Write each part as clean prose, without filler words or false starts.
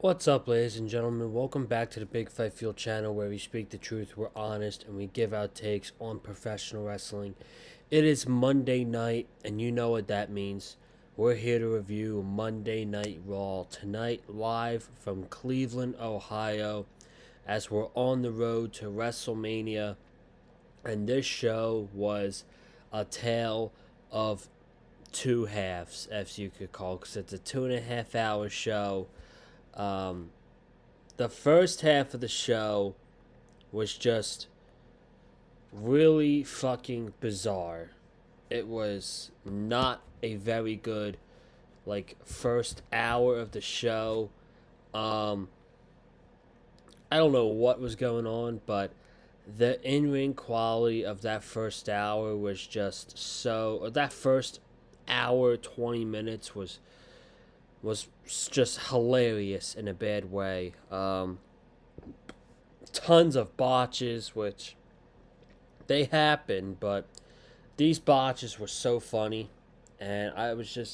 What's up, ladies and gentlemen? Welcome back to the Big Fight Field channel where we speak the truth, we're honest, and we give our takes on professional wrestling. It is Monday night, and you know what that means. We're here to review Monday Night Raw tonight, live from Cleveland, Ohio, as we're on the road to WrestleMania. And this show was a tale of two halves, as you could call it, because it's a 2.5 hour show. Um, the first half of the show was just really fucking bizarre. It was not a very good first hour of the show. Um I don't know what was going on, but the in-ring quality of that first hour was just so or that first hour 20 minutes was just hilarious in a bad way. Tons of botches, which they happen, but these botches were so funny, and I was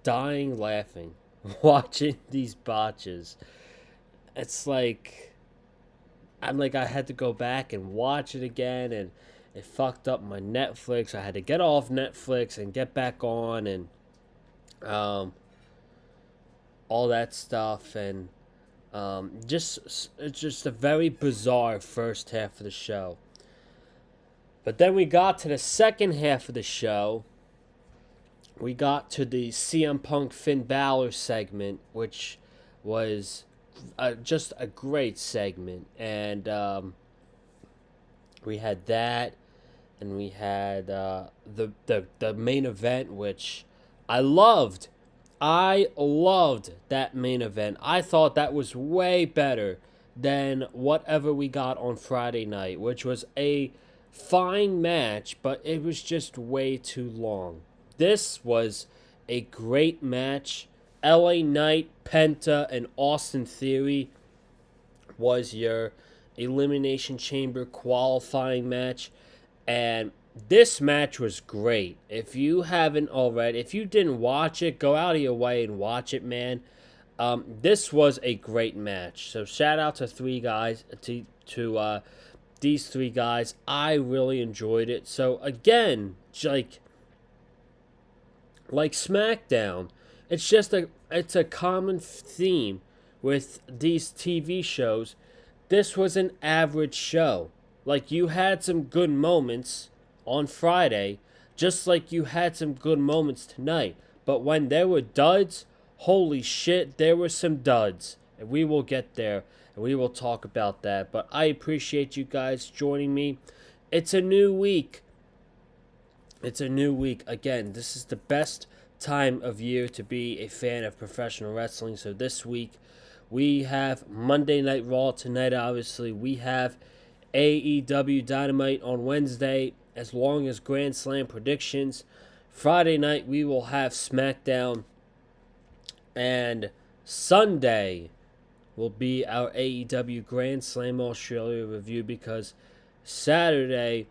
dying laughing watching these botches. It's like I had to go back and watch it again, and it fucked up my Netflix. I had to get off Netflix and get back on, and um, all that stuff, and it's just a very bizarre first half of the show. But then we got to the second half of the show. We got to the CM Punk Finn Balor segment, which was just a great segment. And we had that, and we had the main event, which I loved. I loved that main event. I thought that was way better than whatever we got on Friday night, which was a fine match, but it was just way too long. This was a great match. LA Knight, Penta, and Austin Theory was your Elimination Chamber qualifying match. And this match was great. If you haven't already, if you didn't watch it, go out of your way and watch it, man. This was a great match. So shout out to these three guys. I really enjoyed it. So again, like SmackDown, it's a common theme with these TV shows. This was an average show. Like, you had some good moments on Friday, just like you had some good moments tonight. But when there were duds, holy shit, there were some duds. And we will get there, and we will talk about that. But I appreciate you guys joining me. It's a new week. It's a new week. Again, this is the best time of year to be a fan of professional wrestling. So this week, we have Monday Night Raw tonight, obviously. We have AEW Dynamite on Wednesday, as long as Grand Slam predictions. Friday night, we will have SmackDown. And Sunday will be our AEW Grand Slam Australia review, because Saturday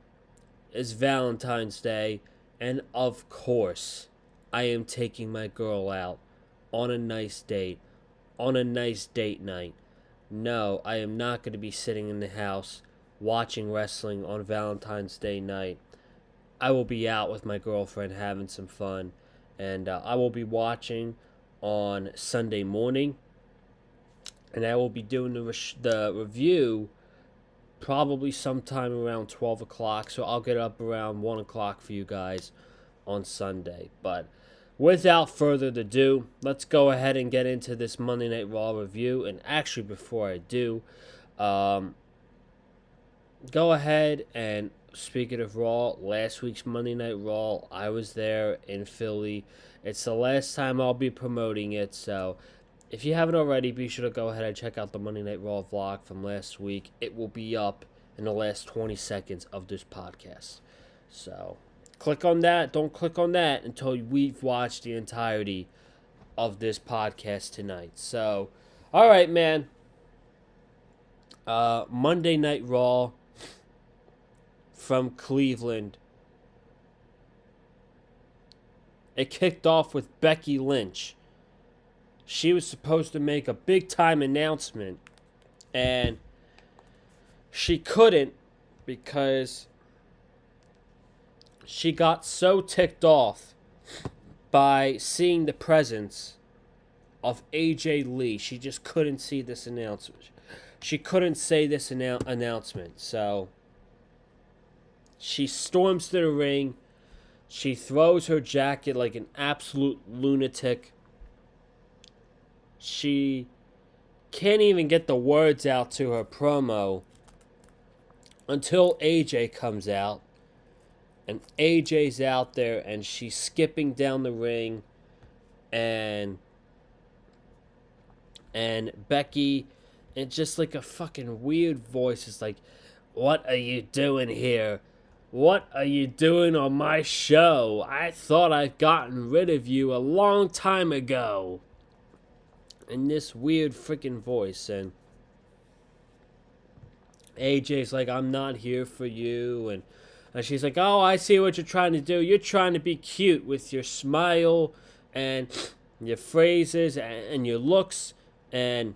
is Valentine's Day. And of course, I am taking my girl out on a nice date, on a nice date night. No, I am not going to be sitting in the house watching wrestling on Valentine's Day night. I will be out with my girlfriend having some fun, and I will be watching on Sunday morning, and I will be doing the review probably sometime around 12 o'clock, so I'll get up around 1 o'clock for you guys on Sunday. But without further ado, let's go ahead and get into this Monday Night Raw review. And actually, before I do, go ahead and, speaking of Raw, last week's Monday Night Raw, I was there in Philly. It's the last time I'll be promoting it, so if you haven't already, be sure to go ahead and check out the Monday Night Raw vlog from last week. It will be up in the last 20 seconds of this podcast. So click on that. Don't click on that until we've watched the entirety of this podcast tonight. So, all right, man. Monday Night Raw from Cleveland. It kicked off with Becky Lynch she was supposed to make a big time announcement, and she couldn't because she got so ticked off by seeing the presence of AJ Lee. She just couldn't see this announcement. She couldn't say this announcement. So she storms to the ring. She throws her jacket like an absolute lunatic. She can't even get the words out to her promo until AJ comes out. And AJ's out there and she's skipping down the ring. And Becky, and just like a fucking weird voice, is like, "What are you doing here? What are you doing on my show? I thought I'd gotten rid of you a long time ago." In this weird freaking voice, and AJ's like, "I'm not here for you," and she's like, "Oh, I see what you're trying to do. You're trying to be cute with your smile and your phrases and your looks, and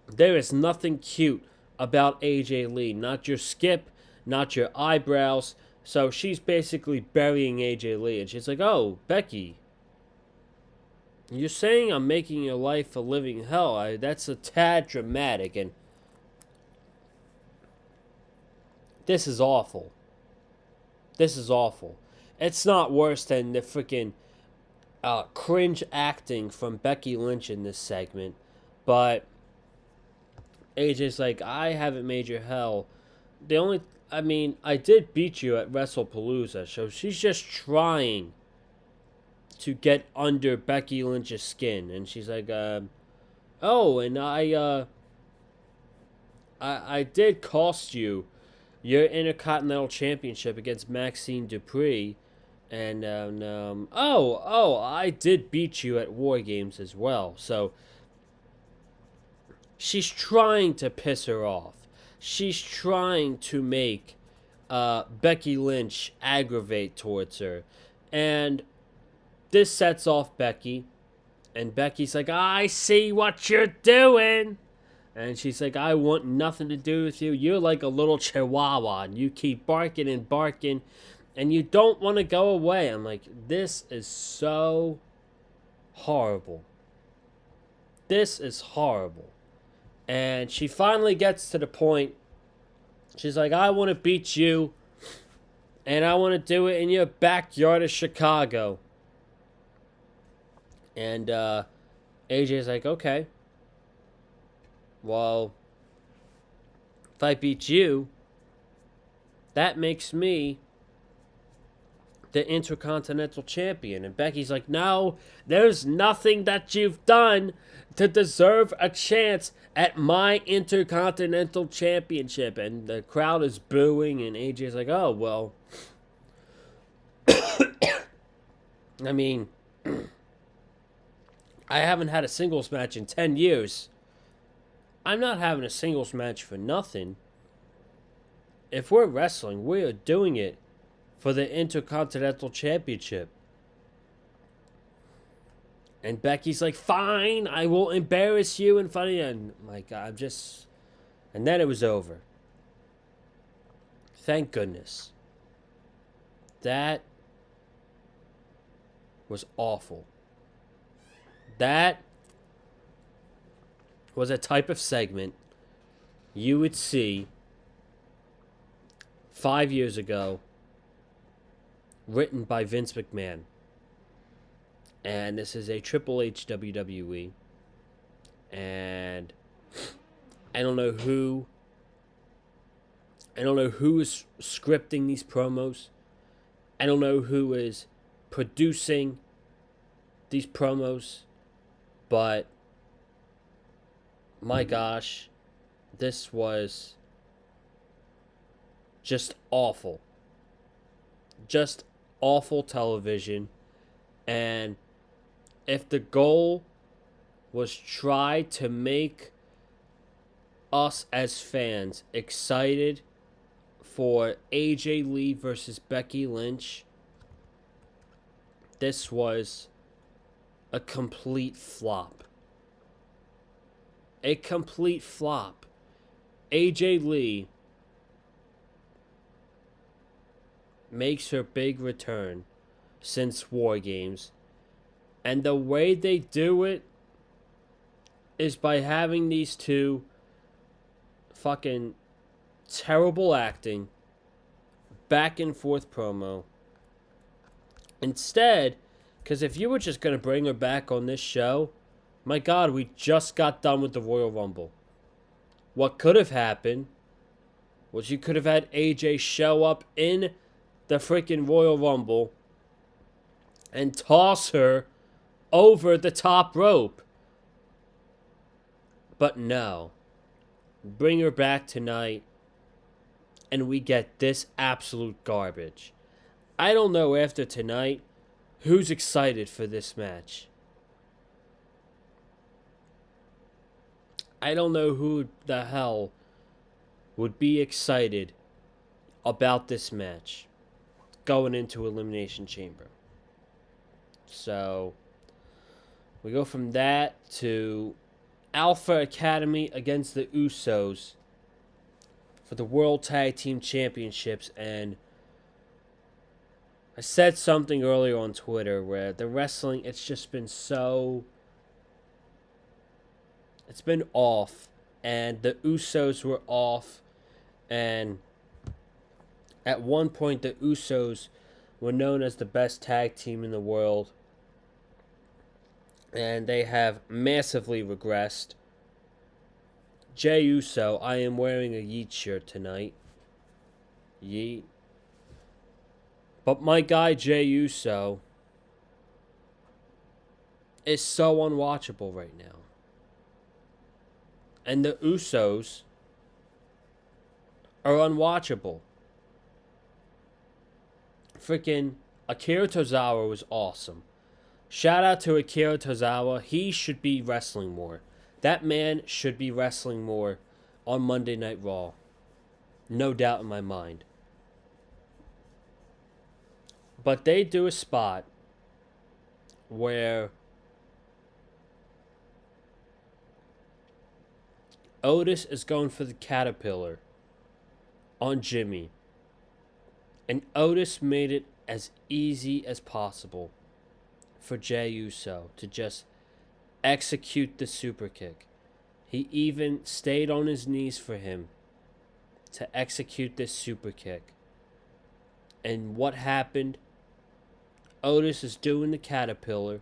there is nothing cute about AJ Lee. Not your skip, not your eyebrows." So she's basically burying AJ Lee, and she's like, "Oh, Becky, you're saying I'm making your life a living hell. That's a tad dramatic, and this is awful. This is awful. It's not worse than the freaking cringe acting from Becky Lynch in this segment, but AJ's like, "I haven't made your hell. I did beat you at WrestlePalooza," so she's just trying to get under Becky Lynch's skin, and she's like, "Oh, and I did cost you your Intercontinental Championship against Maxine Dupree, and I did beat you at War Games as well." So she's trying to piss her off. She's trying to make Becky Lynch aggravate towards her, and this sets off Becky, and Becky's like, "I see what you're doing." And she's like, "I want nothing to do with you. You're like a little chihuahua, and you keep barking and barking, and you don't want to go away." I'm like, this is so horrible. This is horrible. And she finally gets to the point. She's like, "I want to beat you, and I want to do it in your backyard of Chicago." And AJ's like, "Okay. Well, if I beat you, that makes me the Intercontinental Champion." And Becky's like, "No, there's nothing that you've done to deserve a chance at my Intercontinental Championship." And the crowd is booing, and AJ's like, "Oh, well, I mean, I haven't had a singles match in 10 years. I'm not having a singles match for nothing. If we're wrestling, we are doing it for the Intercontinental Championship." And Becky's like, "Fine, I will embarrass you in front of you." And my God, and then it was over. Thank goodness. That was awful. That was a type of segment you would see 5 years ago, written by Vince McMahon. And this is a Triple H WWE. And I don't know who is scripting these promos. I don't know who is producing these promos, but my gosh, this was just awful. Just awful television. And if the goal was try to make us as fans excited for AJ Lee versus Becky Lynch, this was a complete flop. A complete flop. AJ Lee makes her big return since War Games. And the way they do it is by having these two fucking terrible acting, back and forth promo. Instead, because if you were just going to bring her back on this show, my God, we just got done with the Royal Rumble. What could have happened was you could have had AJ show up in the freaking Royal Rumble and toss her over the top rope. But no. Bring her back tonight, and we get this absolute garbage. I don't know after tonight who's excited for this match. I don't know who the hell would be excited about this match going into Elimination Chamber. So, we go from that to Alpha Academy against the Usos for the World Tag Team Championships. And I said something earlier on Twitter where the wrestling, it's just been so... It's been off. And the Usos were off. And at one point, the Usos were known as the best tag team in the world. And they have massively regressed. Jey Uso, I am wearing a Yeet shirt tonight. Yeet. But my guy Jey Uso is so unwatchable right now. And the Usos are unwatchable. Freaking Akira Tozawa was awesome. Shout out to Akira Tozawa. He should be wrestling more. That man should be wrestling more on Monday Night Raw. No doubt in my mind. But they do a spot where Otis is going for the caterpillar on Jimmy. And Otis made it as easy as possible for Jey Uso to just execute the super kick. He even stayed on his knees for him to execute this super kick. And what happened? Otis is doing the caterpillar.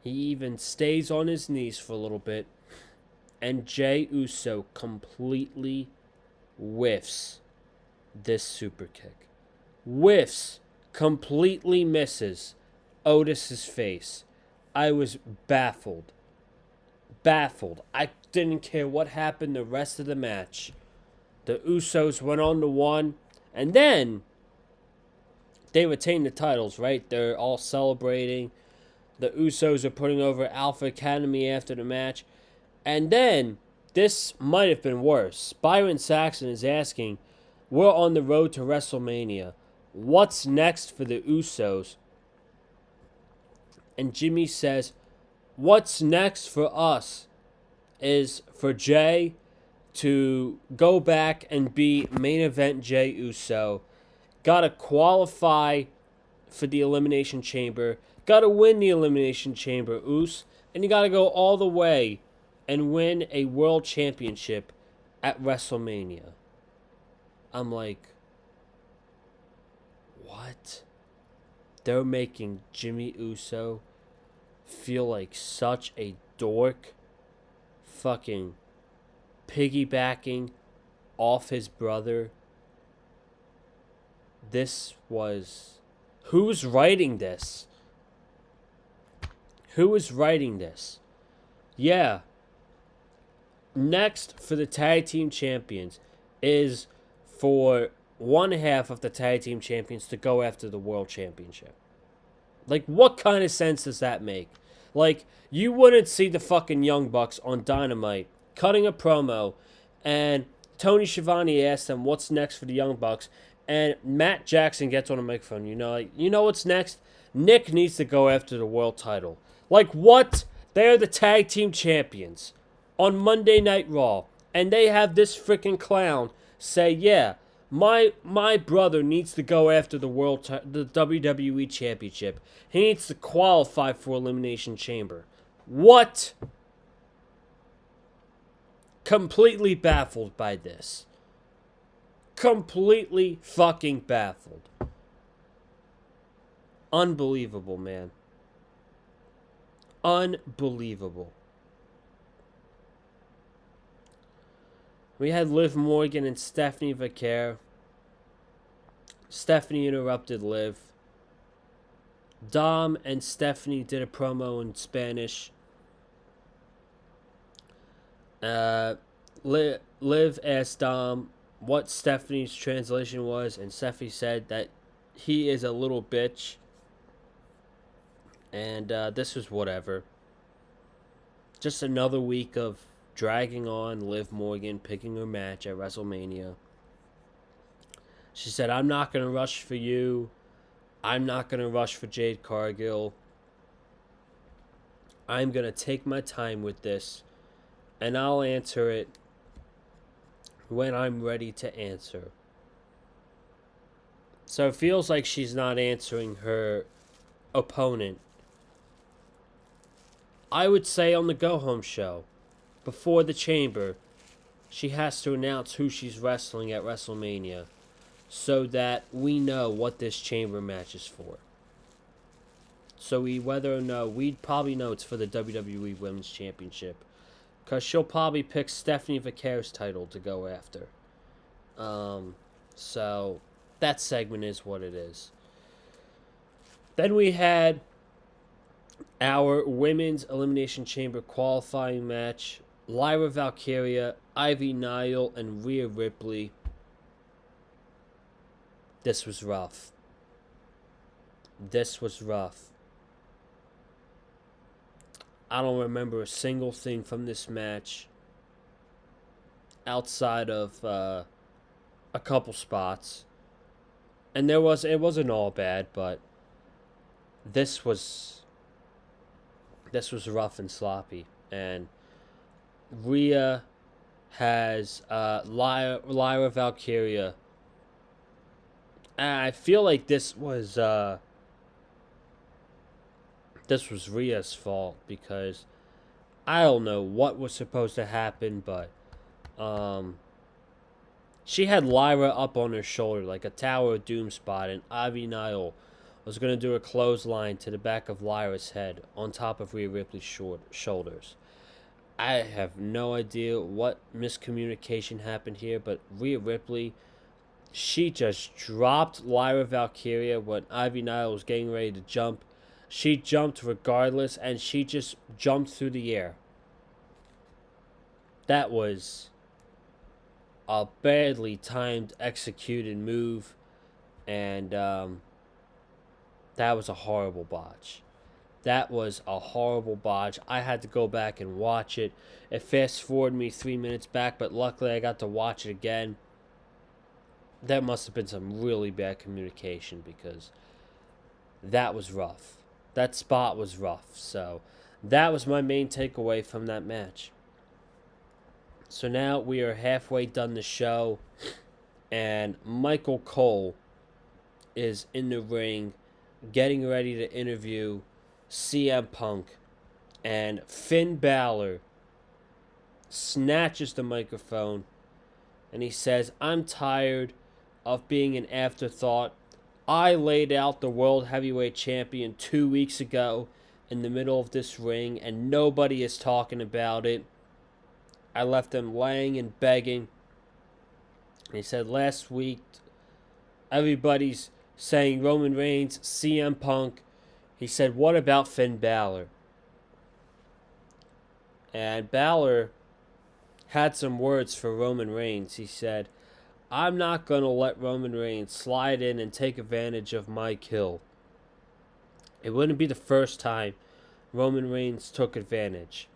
He even stays on his knees for a little bit. And Jey Uso completely whiffs this super kick. Whiffs. Completely misses Otis's face. I was baffled. Baffled. I didn't care what happened the rest of the match. The Usos went on to one. And then they retained the titles, right? They're all celebrating. The Usos are putting over Alpha Academy after the match. And then, this might have been worse. Byron Saxton is asking, we're on the road to WrestleMania. What's next for the Usos? And Jimmy says, what's next for us is for Jey to go back and be main event Jey Uso. Gotta qualify for the Elimination Chamber. Gotta win the Elimination Chamber, Us. And you gotta go all the way and win a world championship at WrestleMania. I'm like, what? They're making Jimmy Uso feel like such a dork, fucking piggybacking off his brother. This was... Who's writing this? Who is writing this? Yeah. Next for the tag team champions is for one half of the tag team champions to go after the world championship. Like, what kind of sense does that make? Like, you wouldn't see the fucking Young Bucks on Dynamite cutting a promo, and Tony Schiavone asks them what's next for the Young Bucks, and Matt Jackson gets on a microphone. You know what's next? Nick needs to go after the world title. Like, what? They're the tag team champions on Monday Night Raw, and they have this freaking clown say, "Yeah, my brother needs to go after the WWE Championship. He needs to qualify for Elimination Chamber." What? Completely baffled by this. Completely fucking baffled. Unbelievable, man. Unbelievable. We had Liv Morgan and Stephanie Vaquer. Stephanie interrupted Liv. Dom and Stephanie did a promo in Spanish. Liv asked Dom what Stephanie's translation was, and Stephanie said that he is a little bitch. And this was whatever. Just another week of dragging on Liv Morgan picking her match at WrestleMania. She said, "I'm not going to rush for you. I'm not going to rush for Jade Cargill. I'm going to take my time with this, and I'll answer it when I'm ready to answer." So it feels like she's not answering her opponent. I would say on the Go Home show, before the Chamber, she has to announce who she's wrestling at WrestleMania so that we know what this Chamber match is for. So we'd probably know it's for the WWE Women's Championship, because she'll probably pick Stephanie Vaquer's title to go after. So that segment is what it is. Then we had our Women's Elimination Chamber qualifying match. Lyra Valkyria, Ivy Nile, and Rhea Ripley. This was rough. This was rough. I don't remember a single thing from this match outside of a couple spots. And it wasn't all bad, but this was rough and sloppy. And Rhea has Lyra Valkyria. I feel like this was Rhea's fault, because I don't know what was supposed to happen, but she had Lyra up on her shoulder like a Tower of Doom spot, and Ivy Nile was going to do a clothesline to the back of Lyra's head on top of Rhea Ripley's shoulders. I have no idea what miscommunication happened here, but Rhea Ripley, she just dropped Lyra Valkyria when Ivy Nile was getting ready to jump. She jumped regardless, and she just jumped through the air. That was a badly timed, executed move, and that was a horrible botch. That was a horrible botch. I had to go back and watch it. It fast-forwarded me 3 minutes back, but luckily I got to watch it again. That must have been some really bad communication, because that was rough. That spot was rough. So that was my main takeaway from that match. So now we are halfway done the show, and Michael Cole is in the ring getting ready to interview CM Punk, and Finn Balor snatches the microphone and he says, "I'm tired of being an afterthought. I laid out the World Heavyweight Champion 2 weeks ago in the middle of this ring, and nobody is talking about it. I left them laying and begging." And he said, "Last week, everybody's saying Roman Reigns, CM Punk." He said, "What about Finn Balor?" And Balor had some words for Roman Reigns. He said, "I'm not going to let Roman Reigns slide in and take advantage of my kill. It wouldn't be the first time Roman Reigns took advantage.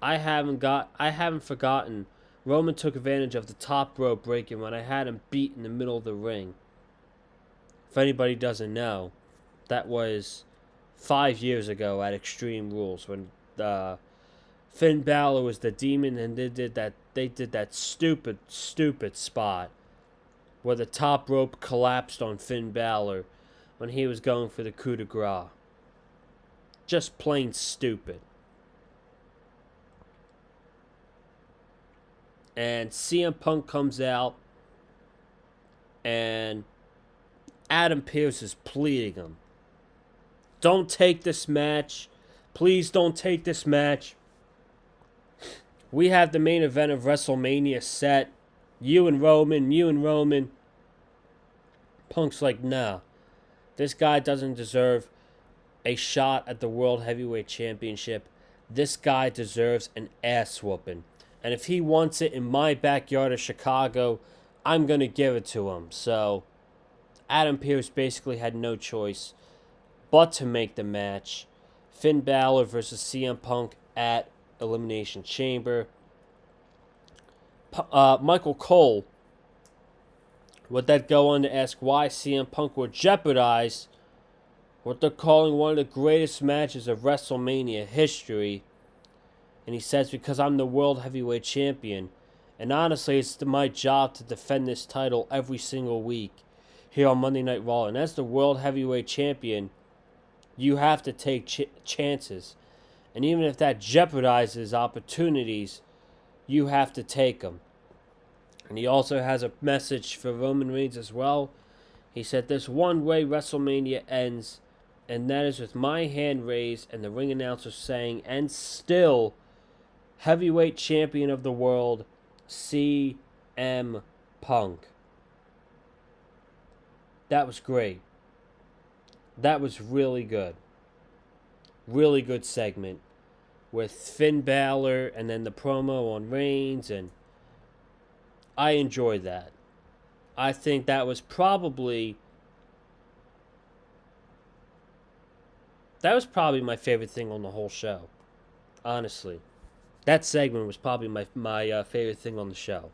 I haven't forgotten Roman took advantage of the top rope breaking when I had him beat in the middle of the ring. If anybody doesn't know, that was 5 years ago at Extreme Rules when Finn Balor was the Demon, and they did that stupid spot where the top rope collapsed on Finn Balor when he was going for the coup de grace. Just plain stupid. And CM Punk comes out, and Adam Pearce is pleading him. Don't take this match. Please don't take this match. We have the main event of WrestleMania set. You and Roman. Punk's like, nah. This guy doesn't deserve a shot at the World Heavyweight Championship. This guy deserves an ass whooping. And if he wants it in my backyard of Chicago, I'm going to give it to him. So, Adam Pearce basically had no choice but to make the match. Finn Balor versus CM Punk at Elimination Chamber. Michael Cole would then go on to ask why CM Punk would jeopardize what they're calling one of the greatest matches of WrestleMania history. And he says, because I'm the World Heavyweight Champion. And honestly, it's my job to defend this title every single week here on Monday Night Raw. And as the World Heavyweight Champion, you have to take chances. And even if that jeopardizes opportunities, you have to take them. And he also has a message for Roman Reigns as well. He said, there's one way WrestleMania ends, and that is with my hand raised and the ring announcer saying, and still heavyweight champion of the world, CM Punk. That was great. That was really good. Really good segment with Finn Balor and then the promo on Reigns, and I enjoyed that. I think that was probably my favorite thing on the whole show. Honestly, that segment was probably my favorite thing on the show.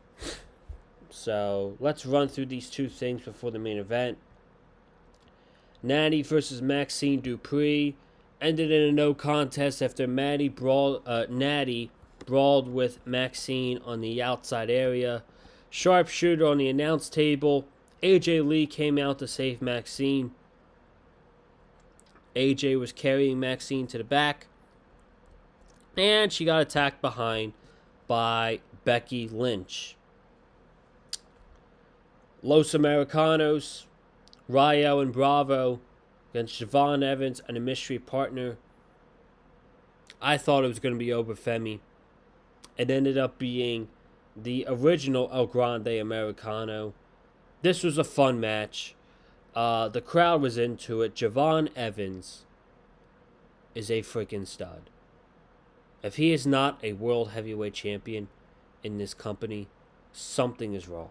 So let's run through these two things before the main event. Natty versus Maxine Dupree ended in a no contest after Natty brawled with Maxine on the outside area. Sharpshooter on the announce table. AJ Lee came out to save Maxine. AJ was carrying Maxine to the back, and she got attacked behind by Becky Lynch. Los Americanos, Rayo and Bravo against Javon Evans and a mystery partner. I thought it was going to be Obafemi. It ended up being the original El Grande Americano. This was a fun match. The crowd was into it. Javon Evans is a freaking stud. If he is not a world heavyweight champion in this company, something is wrong.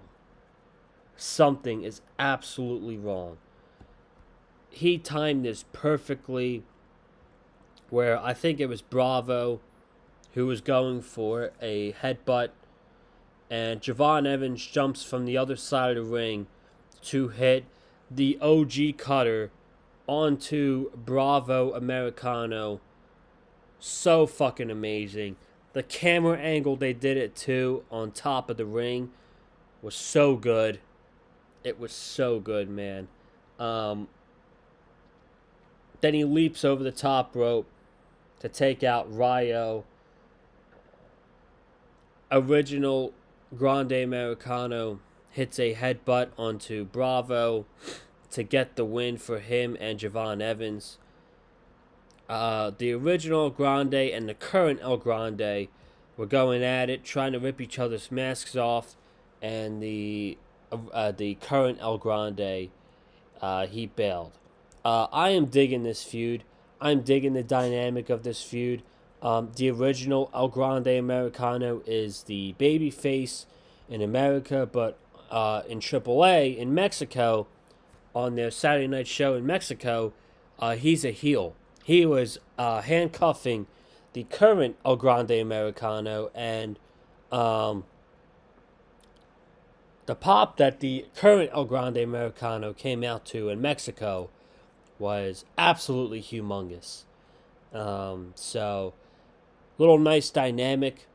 Something is absolutely wrong. He timed this perfectly, where I think it was Bravo who was going for a headbutt, and Javon Evans jumps from the other side of the ring to hit the OG cutter onto Bravo Americano. So fucking amazing. The camera angle they did it to on top of the ring was so good. It was so good, man. Then he leaps over the top rope to take out Rayo. Original Grande Americano hits a headbutt onto Bravo to get the win for him and Javon Evans. The original Grande and the current El Grande were going at it, trying to rip each other's masks off, and the current El Grande, he bailed. I am digging this feud. I'm digging the dynamic of this feud. The original El Grande Americano is the babyface in America, but in AAA in Mexico, on their Saturday night show in Mexico, he's a heel. He was handcuffing the current El Grande Americano, and the pop that the current El Grande Americano came out to in Mexico was absolutely humongous. So, little nice dynamic.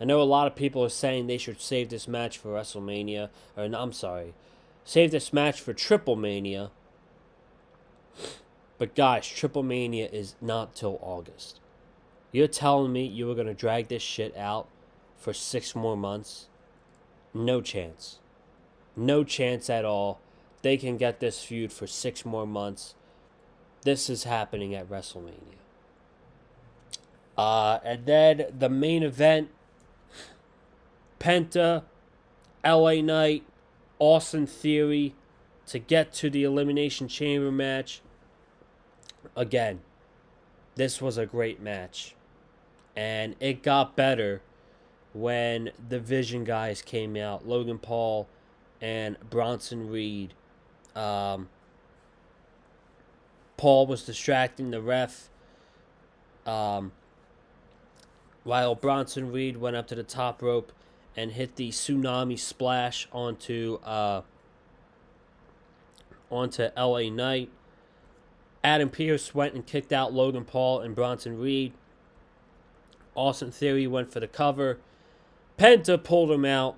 I know a lot of people are saying they should save this match for WrestleMania. Or, no, I'm sorry. Save this match for Triple Mania. But, guys, Triple Mania is not till August. You're telling me you were going to drag this shit out for 6 more months? No chance. No chance at all. They can get this feud for 6 more months. This is happening at WrestleMania. And then the main event, Penta, LA Knight, Austin Theory to get to the Elimination Chamber match. Again, this was a great match. And it got better when the Vision guys came out, Logan Paul and Bronson Reed. Paul was distracting the ref while Bronson Reed went up to the top rope and hit the tsunami splash onto LA Knight. Adam Pearce went and kicked out Logan Paul and Bronson Reed. Austin Theory went for the cover. Penta pulled him out,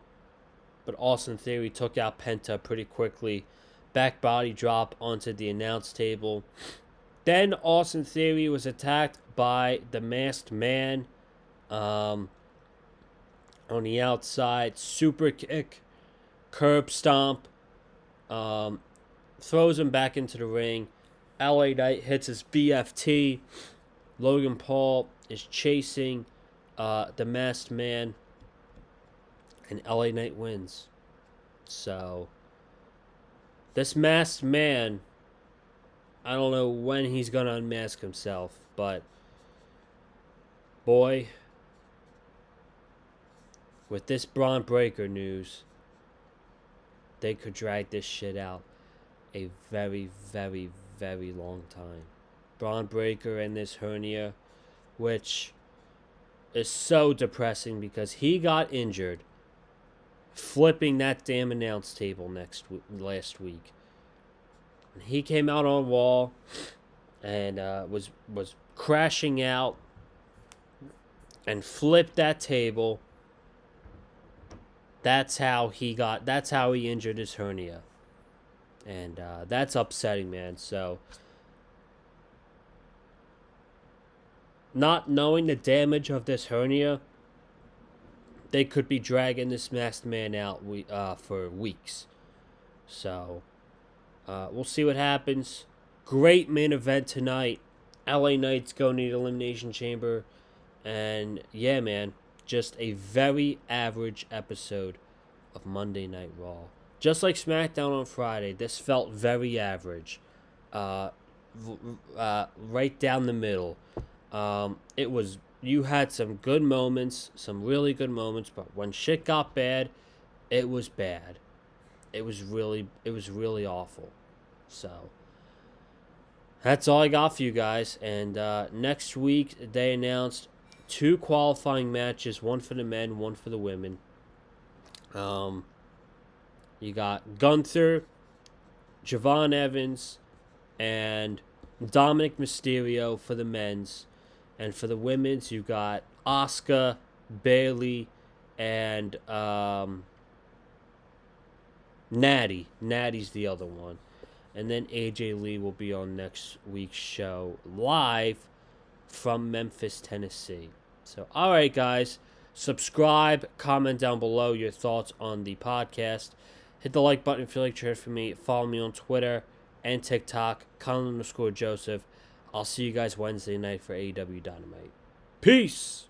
but Austin Theory took out Penta pretty quickly. Back body drop onto the announce table. Then Austin Theory was attacked by the Masked Man on the outside. Super kick, curb stomp, throws him back into the ring. LA Knight hits his BFT. Logan Paul is chasing the Masked Man, and LA Knight wins. So, this Masked Man, I don't know when he's going to unmask himself, but boy, with this Braun Breaker news, they could drag this shit out a very, very, very long time. Braun Breaker and this hernia, which is so depressing because he got injured flipping that damn announce table last week. And he came out on Raw and was crashing out and flipped that table. That's how he injured his hernia. And that's upsetting, man. So, not knowing the damage of this hernia, they could be dragging this Masked Man out for weeks. So, we'll see what happens. Great main event tonight. LA Knight's going to the Elimination Chamber. And, yeah, man, just a very average episode of Monday Night Raw. Just like SmackDown on Friday, this felt very average. Right down the middle. You had some good moments, some really good moments, but when shit got bad, it was bad. It was really awful. So, that's all I got for you guys. And next week, they announced 2 qualifying matches, one for the men, one for the women. You got Gunther, Javon Evans, and Dominic Mysterio for the men's. And for the women's, you got Asuka, Bayley, and Natty. Natty's the other one. And then AJ Lee will be on next week's show live from Memphis, Tennessee. So, all right, guys. Subscribe, comment down below your thoughts on the podcast. Hit the like button if you like to hear from me. Follow me on Twitter and TikTok, Colin_Joseph. I'll see you guys Wednesday night for AEW Dynamite. Peace!